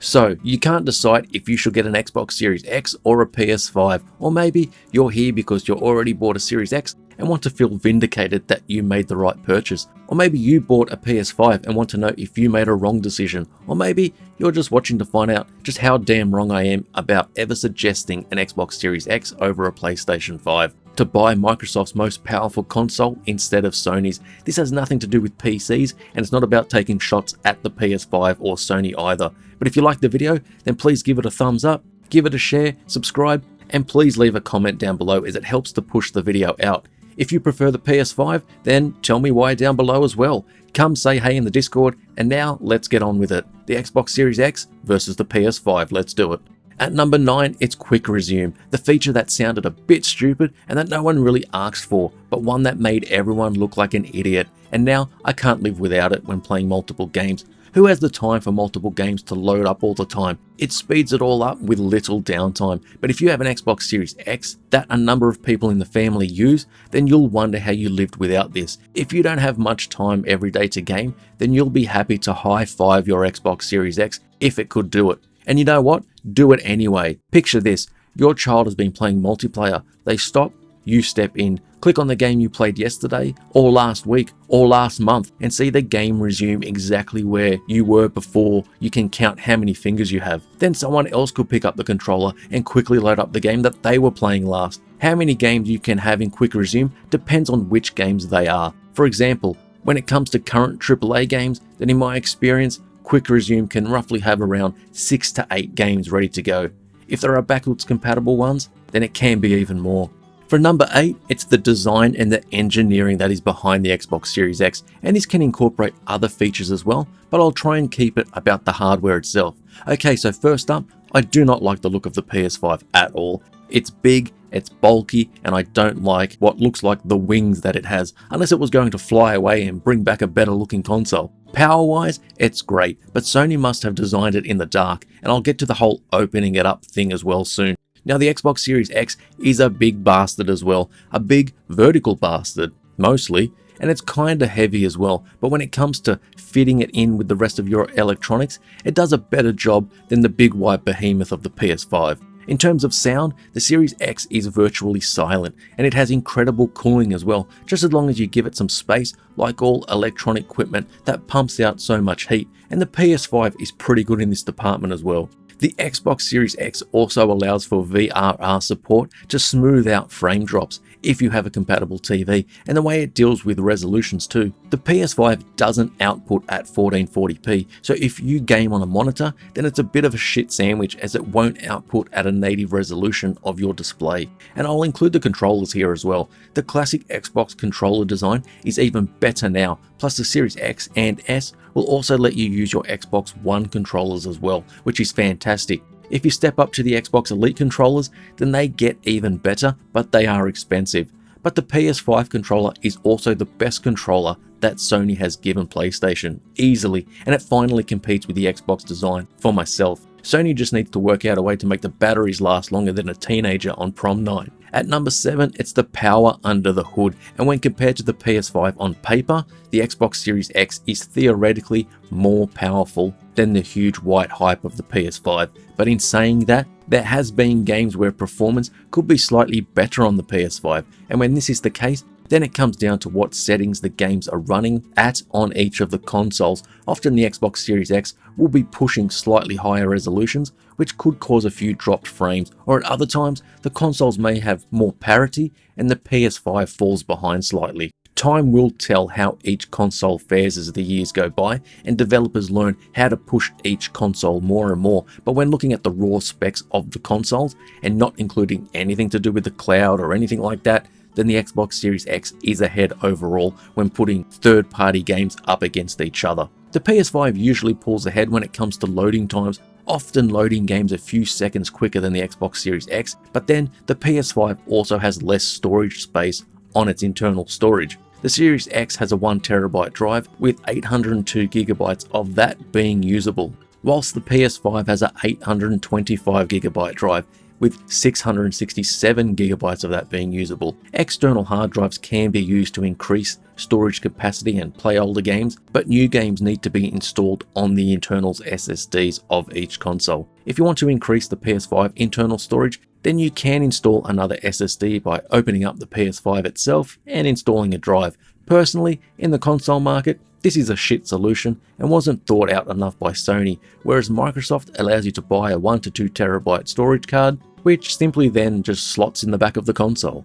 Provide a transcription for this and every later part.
So you can't decide if you should get an Xbox Series X or a PS5, or maybe you're here because you already bought a Series X and want to feel vindicated that you made the right purchase. Or maybe you bought a PS5 and want to know if you made a wrong decision. Or maybe you're just watching to find out just how damn wrong I am about ever suggesting an Xbox Series X over a PlayStation 5. To buy Microsoft's most powerful console instead of Sony's. This has nothing to do with PCs, and it's not about taking shots at the PS5 or Sony either. But if you like the video, then please give it a thumbs up, give it a share, subscribe, and please leave a comment down below as it helps to push the video out. If you prefer the PS5, then tell me why down below as well. Come say hey in the Discord, and now let's get on with it. The Xbox Series X versus the PS5, let's do it. At number 9, it's Quick Resume, the feature that sounded a bit stupid and that no one really asked for, but one that made everyone look like an idiot, and now I can't live without it when playing multiple games. Who has the time for multiple games to load up all the time? It speeds it all up with little downtime, but if you have an Xbox Series X that a number of people in the family use, then you'll wonder how you lived without this. If you don't have much time every day to game, then you'll be happy to high-five your Xbox Series X if it could do it. And you know what? Do it anyway. Picture this. Your child has been playing multiplayer. They stop, you step in, click on the game you played yesterday, or last week, or last month, and see the game resume exactly where you were before. You can count how many fingers you have. Then someone else could pick up the controller and quickly load up the game that they were playing last. How many games you can have in Quick Resume depends on which games they are. For example, when it comes to current AAA games, then in my experience, Quick Resume can roughly have around 6 to 8 games ready to go. If there are backwards compatible ones, then it can be even more. For number 8, it's the design and the engineering that is behind the Xbox Series X, and this can incorporate other features as well, but I'll try and keep it about the hardware itself. Okay, so first up, I do not like the look of the PS5 at all. It's big, it's bulky, and I don't like what looks like the wings that it has, unless it was going to fly away and bring back a better looking console. Power-wise, it's great, but Sony must have designed it in the dark, and I'll get to the whole opening it up thing as well soon. Now the Xbox Series X is a big bastard as well, a big vertical bastard, mostly, and it's kinda heavy as well, but when it comes to fitting it in with the rest of your electronics, it does a better job than the big white behemoth of the PS5. In terms of sound, the Series X is virtually silent, and it has incredible cooling as well, just as long as you give it some space, like all electronic equipment that pumps out so much heat, and the PS5 is pretty good in this department as well. The Xbox Series X also allows for VRR support to smooth out frame drops if you have a compatible TV, and the way it deals with resolutions too. The PS5 doesn't output at 1440p, so if you game on a monitor, then it's a bit of a shit sandwich as it won't output at a native resolution of your display. And I'll include the controllers here as well. The classic Xbox controller design is even better now, plus the Series X and S will also let you use your Xbox One controllers as well, which is fantastic. If you step up to the Xbox Elite controllers, then they get even better, but they are expensive. But the PS5 controller is also the best controller that Sony has given PlayStation, easily, and it finally competes with the Xbox design for myself. Sony just needs to work out a way to make the batteries last longer than a teenager on prom night. At number 7, it's the power under the hood, and when compared to the PS5 on paper, the Xbox Series X is theoretically more powerful than the huge white hype of the PS5. But in saying that, there has been games where performance could be slightly better on the PS5, and when this is the case, then it comes down to what settings the games are running at on each of the consoles. Often the Xbox Series X will be pushing slightly higher resolutions, which could cause a few dropped frames, or at other times, the consoles may have more parity and the PS5 falls behind slightly. Time will tell how each console fares as the years go by, and developers learn how to push each console more and more, but when looking at the raw specs of the consoles, and not including anything to do with the cloud or anything like that, then the Xbox Series X is ahead overall when putting third-party games up against each other. The PS5 usually pulls ahead when it comes to loading times, often loading games a few seconds quicker than the Xbox Series X, but then the PS5 also has less storage space on its internal storage. The Series X has a 1TB drive with 802GB of that being usable, whilst the PS5 has a 825GB drive with 667 gigabytes of that being usable. External hard drives can be used to increase storage capacity and play older games, but new games need to be installed on the internal SSDs of each console. If you want to increase the PS5 internal storage, then you can install another SSD by opening up the PS5 itself and installing a drive. Personally, in the console market, this is a shit solution and wasn't thought out enough by Sony, whereas Microsoft allows you to buy a 1 to 2 terabyte storage card, which simply then just slots in the back of the console.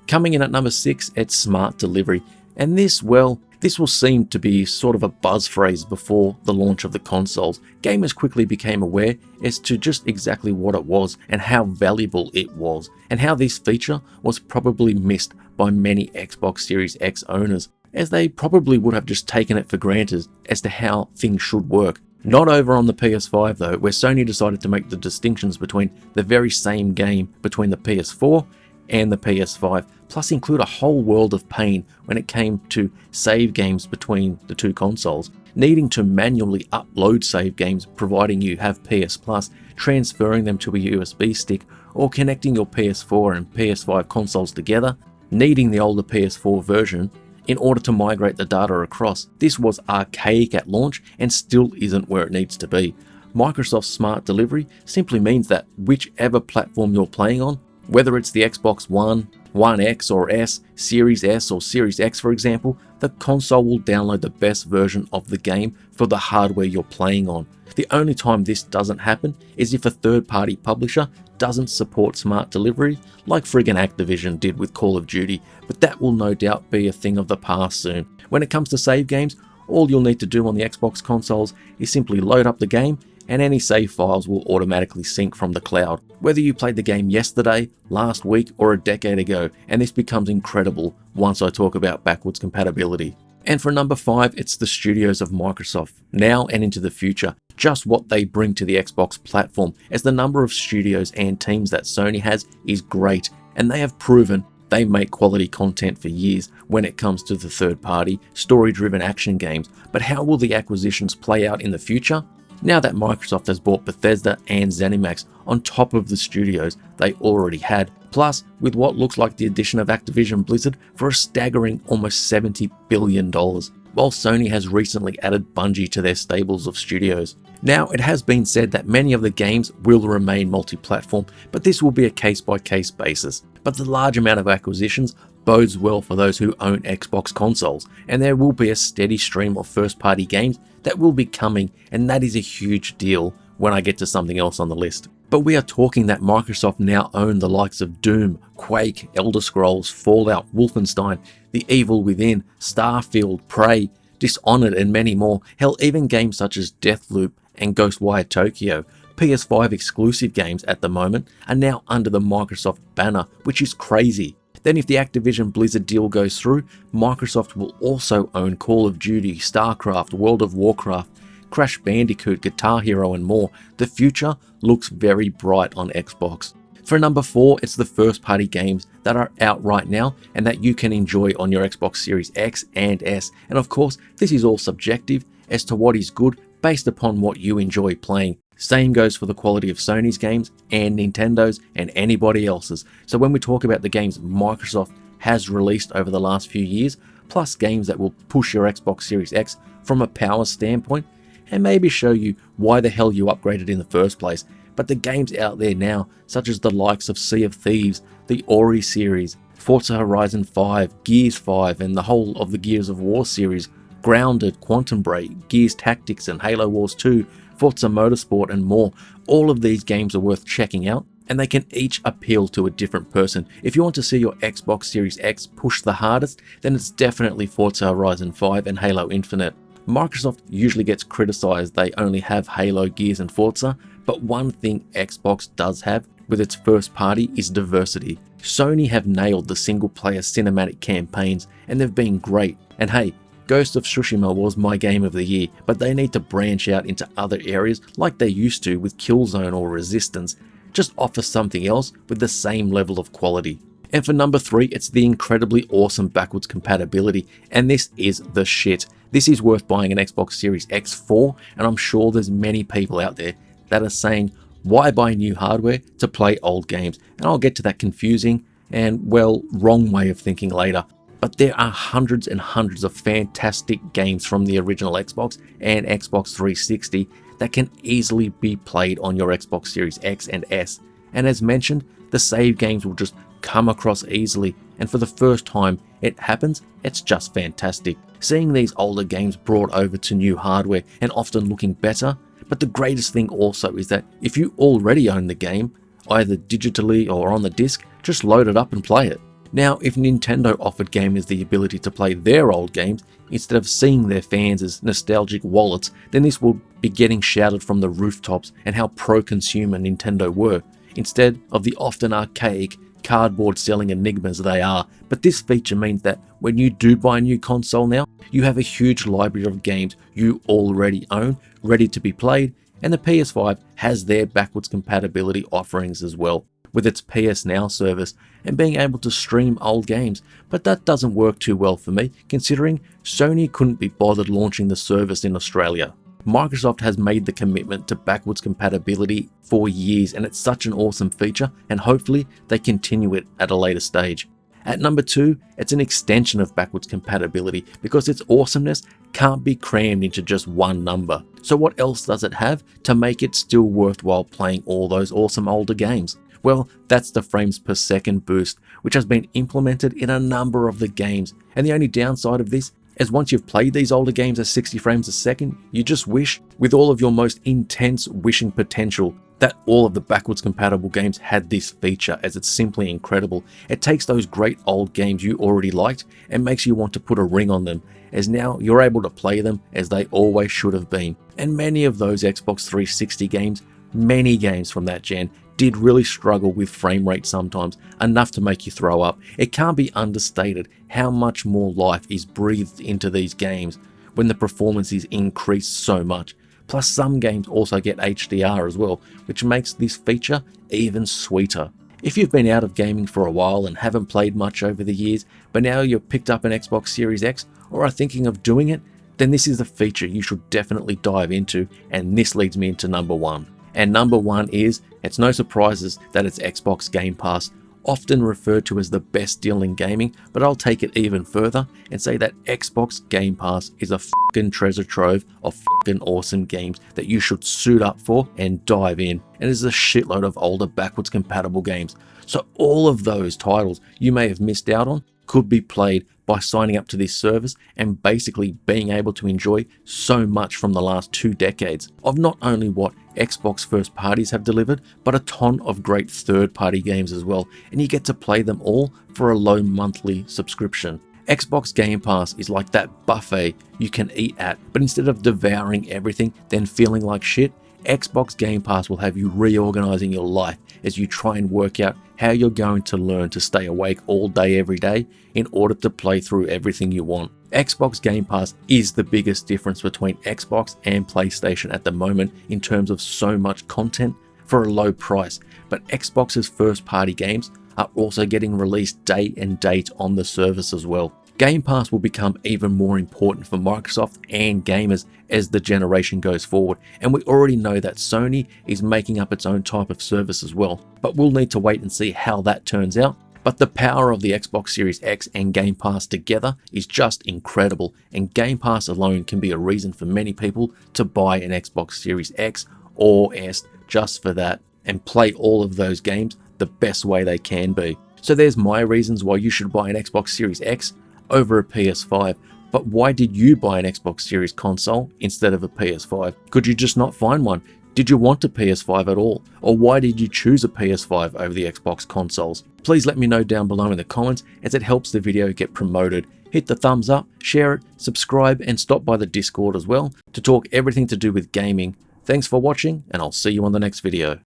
Coming in at number 6, it's smart delivery, and this will seem to be sort of a buzz phrase before the launch of the consoles. Gamers quickly became aware as to just exactly what it was and how valuable it was, and how this feature was probably missed by many Xbox Series X owners, as they probably would have just taken it for granted as to how things should work. Not over on the PS5 though, where Sony decided to make the distinctions between the very same game between the PS4 and the PS5, plus include a whole world of pain when it came to save games between the two consoles, needing to manually upload save games providing you have PS Plus, transferring them to a USB stick, or connecting your PS4 and PS5 consoles together, needing the older PS4 version in order to migrate the data across. This was archaic at launch and still isn't where it needs to be. Microsoft's smart delivery simply means that whichever platform you're playing on, whether it's the Xbox One, One X or S, Series S or Series X for example, the console will download the best version of the game for the hardware you're playing on. The only time this doesn't happen is if a third-party publisher doesn't support smart delivery, like friggin' Activision did with Call of Duty, but that will no doubt be a thing of the past soon. When it comes to save games, all you'll need to do on the Xbox consoles is simply load up the game, and any save files will automatically sync from the cloud, whether you played the game yesterday, last week, or a decade ago, and this becomes incredible once I talk about backwards compatibility. And for number 5, it's the studios of Microsoft, now and into the future, just what they bring to the Xbox platform, as the number of studios and teams that Sony has is great, and they have proven they make quality content for years when it comes to the third-party, story-driven action games. But how will the acquisitions play out in the future? Now that Microsoft has bought Bethesda and ZeniMax on top of the studios they already had, plus with what looks like the addition of Activision Blizzard for a staggering almost $70 billion, while Sony has recently added Bungie to their stables of studios. Now, it has been said that many of the games will remain multi-platform, but this will be a case-by-case basis. But the large amount of acquisitions bodes well for those who own Xbox consoles, and there will be a steady stream of first-party games that will be coming, and that is a huge deal when I get to something else on the list. But we are talking that Microsoft now own the likes of Doom, Quake, Elder Scrolls, Fallout, Wolfenstein, The Evil Within, Starfield, Prey, Dishonored, and many more. Hell, even games such as Deathloop and Ghostwire Tokyo, PS5 exclusive games at the moment, are now under the Microsoft banner, which is crazy. Then if the Activision Blizzard deal goes through, Microsoft will also own Call of Duty, StarCraft, World of Warcraft, Crash Bandicoot, Guitar Hero and more. The future looks very bright on Xbox. For number 4, it's the first party games that are out right now and that you can enjoy on your Xbox Series X and S. And of course, this is all subjective as to what is good based upon what you enjoy playing. Same goes for the quality of Sony's games and Nintendo's and anybody else's. So when we talk about the games Microsoft has released over the last few years, plus games that will push your Xbox Series X from a power standpoint, and maybe show you why the hell you upgraded in the first place. But the games out there now, such as the likes of Sea of Thieves, the Ori series, Forza Horizon 5, Gears 5, and the whole of the Gears of War series, Grounded, Quantum Break, Gears Tactics, and Halo Wars 2, Forza Motorsport, and more. All of these games are worth checking out, and they can each appeal to a different person. If you want to see your Xbox Series X push the hardest, then it's definitely Forza Horizon 5 and Halo Infinite. Microsoft usually gets criticized they only have Halo, Gears, and Forza, but one thing Xbox does have with its first party is diversity. Sony have nailed the single player cinematic campaigns, and they've been great. And hey, Ghost of Tsushima was my game of the year, but they need to branch out into other areas like they used to with Killzone or Resistance. Just offer something else with the same level of quality. And for number 3, it's the incredibly awesome backwards compatibility, and this is the shit. This is worth buying an Xbox Series X for, and I'm sure there's many people out there that are saying, Why buy new hardware to play old games? And I'll get to that confusing and, well, wrong way of thinking later. But there are hundreds and hundreds of fantastic games from the original Xbox and Xbox 360 that can easily be played on your Xbox Series X and S. And as mentioned, the save games will just come across easily, and for the first time it happens, it's just fantastic. Seeing these older games brought over to new hardware and often looking better, but the greatest thing also is that if you already own the game, either digitally or on the disc, just load it up and play it. Now, if Nintendo offered gamers the ability to play their old games instead of seeing their fans as nostalgic wallets, then this will be getting shouted from the rooftops and how pro-consumer Nintendo were, instead of the often archaic, cardboard selling enigmas they are. But this feature means that when you do buy a new console now, you have a huge library of games you already own, ready to be played, and the PS5 has their backwards compatibility offerings as well, with its PS Now service and being able to stream old games. But that doesn't work too well for me, considering Sony couldn't be bothered launching the service in Australia. Microsoft has made the commitment to backwards compatibility for years, and it's such an awesome feature, and hopefully they continue it at a later stage. At number 2, it's an extension of backwards compatibility because its awesomeness can't be crammed into just one number. So what else does it have to make it still worthwhile playing all those awesome older games? Well, that's the frames per second boost, which has been implemented in a number of the games. And the only downside of this is once you've played these older games at 60 frames a second, you just wish, with all of your most intense wishing potential, that all of the backwards compatible games had this feature, as it's simply incredible. It takes those great old games you already liked and makes you want to put a ring on them, as now you're able to play them as they always should have been. And many of those Xbox 360 games, many games from that gen, did really struggle with frame rate sometimes, enough to make you throw up. It can't be understated how much more life is breathed into these games when the performance is increased so much. Plus some games also get HDR as well, which makes this feature even sweeter. If you've been out of gaming for a while and haven't played much over the years, but now you've picked up an Xbox Series X or are thinking of doing it, then this is a feature you should definitely dive into, and this leads me into number 1. And number 1 is, it's no surprises that it's Xbox Game Pass, often referred to as the best deal in gaming, but I'll take it even further and say that Xbox Game Pass is a fucking treasure trove of fucking awesome games that you should suit up for and dive in. And there's a shitload of older backwards compatible games. So all of those titles you may have missed out on could be played by signing up to this service and basically being able to enjoy so much from the last 2 decades of not only what Xbox first parties have delivered, but a ton of great third party games as well, and you get to play them all for a low monthly subscription. Xbox Game Pass is like that buffet you can eat at, but instead of devouring everything then feeling like shit, Xbox Game Pass will have you reorganizing your life as you try and work out how you're going to learn to stay awake all day every day in order to play through everything you want. Xbox Game Pass is the biggest difference between Xbox and PlayStation at the moment in terms of so much content for a low price, but Xbox's first party games are also getting released day and date on the service as well. Game Pass will become even more important for Microsoft and gamers as the generation goes forward, and we already know that Sony is making up its own type of service as well, but we'll need to wait and see how that turns out. But the power of the Xbox Series X and Game Pass together is just incredible, and Game Pass alone can be a reason for many people to buy an Xbox Series X or S just for that, and play all of those games the best way they can be. So there's my reasons why you should buy an Xbox Series X over a PS5. But why did you buy an Xbox Series console instead of a PS5? Could you just not find one? Did you want a PS5 at all? Or why did you choose a PS5 over the Xbox consoles? Please let me know down below in the comments, as it helps the video get promoted. Hit the thumbs up, share it, subscribe, and stop by the Discord as well to talk everything to do with gaming. Thanks for watching, and I'll see you on the next video.